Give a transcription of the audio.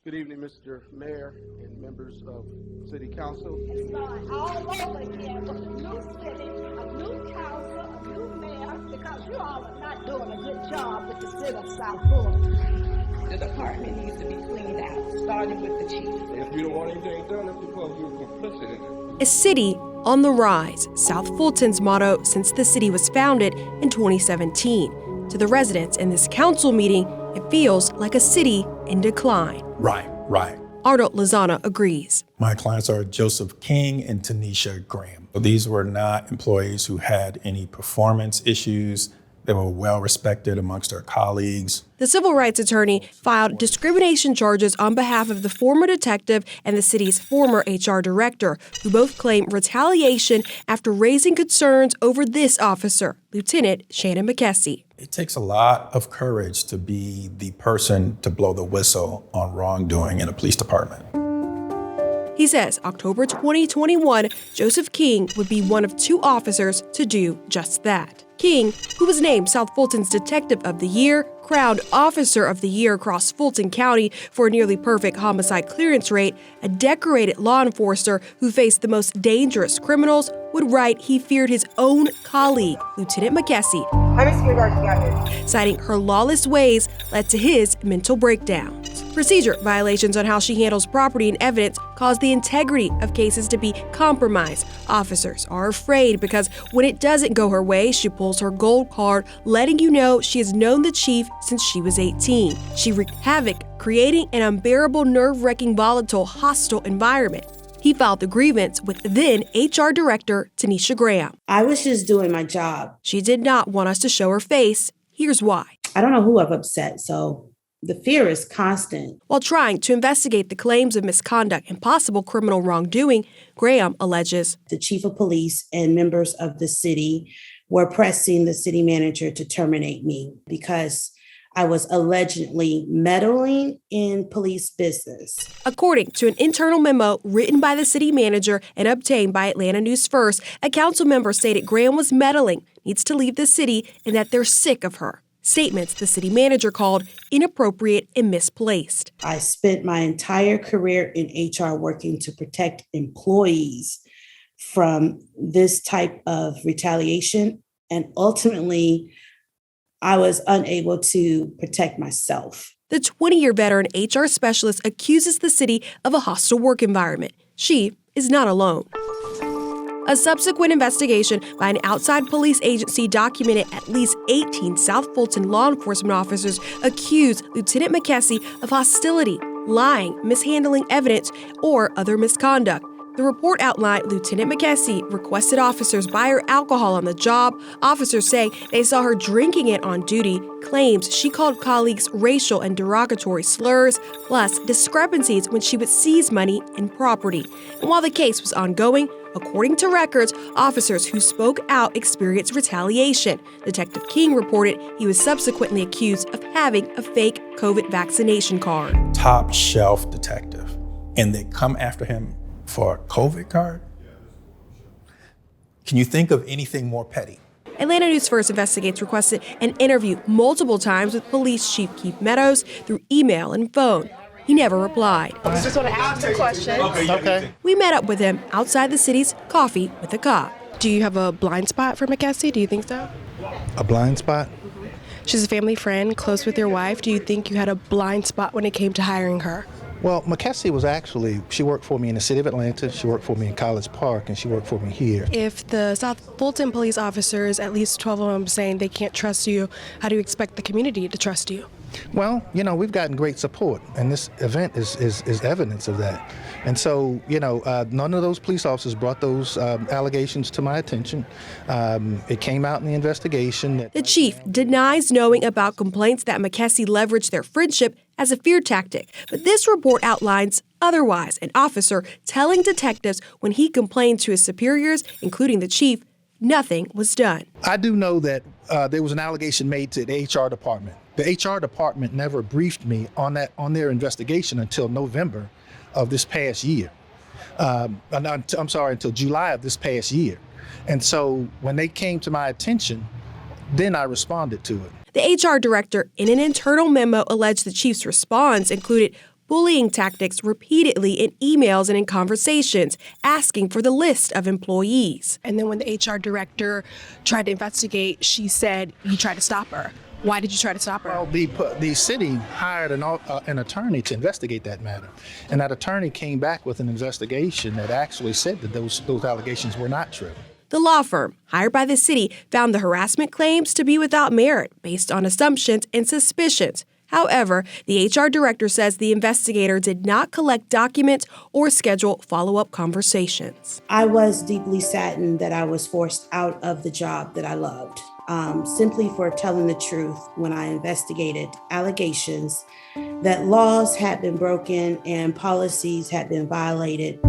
Good evening, Mr. Mayor and members of City Council. It's starting all over again with a new city, a new council, a new mayor, because you all are not doing a good job with the city of South Fulton. The department needs to be cleaned out, starting with the chief. If you don't want anything done, it's because you're complicit in it. A city on the rise, South Fulton's motto since the city was founded in 2017. To the residents in this council meeting, it feels like a city in decline. Right. Arnold Lozana agrees. My clients are Joseph King and Tanisha Graham. These were not employees who had any performance issues. They were well respected amongst their colleagues. The civil rights attorney filed discrimination charges on behalf of the former detective and the city's former HR director, who both claim retaliation after raising concerns over this officer, Lieutenant Shannon McKessie. It takes a lot of courage to be the person to blow the whistle on wrongdoing in a police department. He says October 2021, Joseph King would be one of 2 officers to do just that. King, who was named South Fulton's Detective of the Year, crowned Officer of the Year across Fulton County for a nearly perfect homicide clearance rate, a decorated law enforcer who faced the most dangerous criminals, would write he feared his own colleague, Lieutenant McKessie, citing her lawless ways led to his mental breakdowns. Procedure violations on how she handles property and evidence cause the integrity of cases to be compromised. Officers are afraid because when it doesn't go her way, she pulls her gold card, letting you know she has known the chief since she was 18. She wreaked havoc, creating an unbearable, nerve-wracking, volatile, hostile environment. He filed the grievance with then HR Director Tanisha Graham. I was just doing my job. She did not want us to show her face. Here's why. I don't know who I've upset, so the fear is constant. While trying to investigate the claims of misconduct and possible criminal wrongdoing, Graham alleges the chief of police and members of the city were pressing the city manager to terminate me because I was allegedly meddling in police business. According to an internal memo written by the city manager and obtained by Atlanta News First, a council member stated Graham was meddling, needs to leave the city, and that they're sick of her. Statements the city manager called inappropriate and misplaced. I spent my entire career in HR working to protect employees from this type of retaliation, and ultimately, I was unable to protect myself. The 20-year veteran HR specialist accuses the city of a hostile work environment. She is not alone. A subsequent investigation by an outside police agency documented at least 18 South Fulton law enforcement officers accused Lieutenant McKessie of hostility, lying, mishandling evidence, or other misconduct. The report outlined Lieutenant McKessie requested officers buy her alcohol on the job, officers say they saw her drinking it on duty, claims she called colleagues racial and derogatory slurs, plus discrepancies when she would seize money and property. And while the case was ongoing, according to records, officers who spoke out experienced retaliation. Detective King reported he was subsequently accused of having a fake COVID vaccination card. Top shelf detective. And they come after him for a COVID card? Can you think of anything more petty? Atlanta News First Investigates requested an interview multiple times with Police Chief Keith Meadows through email and phone. He never replied. I just want to ask you questions. Okay. We met up with him outside the city's Coffee with a Cop. Do you have a blind spot for McKessie? Do you think so? A blind spot? She's a family friend, close with your wife. Do you think you had a blind spot when it came to hiring her? Well, McKessie she worked for me in the city of Atlanta, she worked for me in College Park, and she worked for me here. If the South Fulton police officers, at least 12 of them, saying they can't trust you, how do you expect the community to trust you? Well, we've gotten great support, and this event is evidence of that. And so, none of those police officers brought those allegations to my attention. It came out in the investigation. The chief denies knowing about complaints that McKessie leveraged their friendship as a fear tactic, but this report outlines otherwise, an officer telling detectives when he complained to his superiors, including the chief, nothing was done. I do know that there was an allegation made to the HR department. The HR department never briefed me on their investigation until November of this past year. Until July of this past year. And so when they came to my attention, then I responded to it. The HR director, in an internal memo, alleged the chief's response included bullying tactics repeatedly in emails and in conversations, asking for the list of employees. And then when the HR director tried to investigate, she said you tried to stop her. Why did you try to stop her? Well, the city hired an attorney to investigate that matter. And that attorney came back with an investigation that actually said that those allegations were not true. The law firm, hired by the city, found the harassment claims to be without merit based on assumptions and suspicions. However, the HR director says the investigator did not collect documents or schedule follow-up conversations. I was deeply saddened that I was forced out of the job that I loved, simply for telling the truth when I investigated allegations that laws had been broken and policies had been violated.